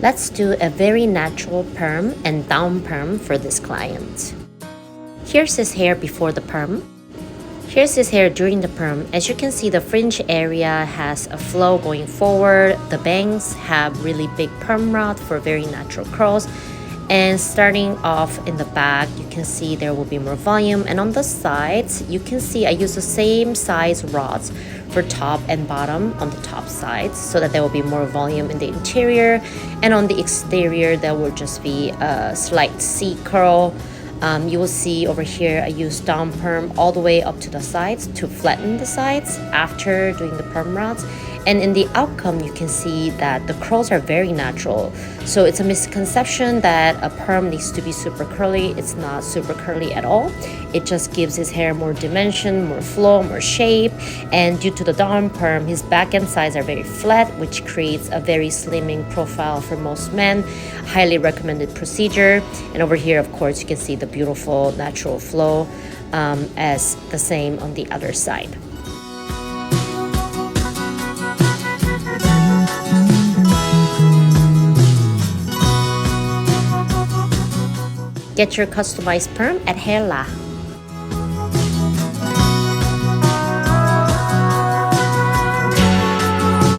Let's do a very natural perm and down perm for this client. Here's his hair before the perm. Here's his hair during the perm. As you can see, the fringe area has a flow going forward. The bangs have really big perm rod for very natural curls. And starting off in the back, you can see there will be more volume. And on the sides, you can see I use the same size rods for top and bottom on the top sides so that there will be more volume in the interior. And on the exterior, there will just be a slight C curl. You will see over here, I use down perm all the way up to the sides to flatten the sides after doing the perm rods. And in the outcome, you can see that the curls are very natural. So it's a misconception that a perm needs to be super curly. It's not super curly at all. It just gives his hair more dimension, more flow, more shape. And due to the down perm, his back and sides are very flat, which creates a very slimming profile for most men. Highly recommended procedure. And over here, of course, you can see the beautiful natural flow as the same on the other side. Get your customized perm at Hela.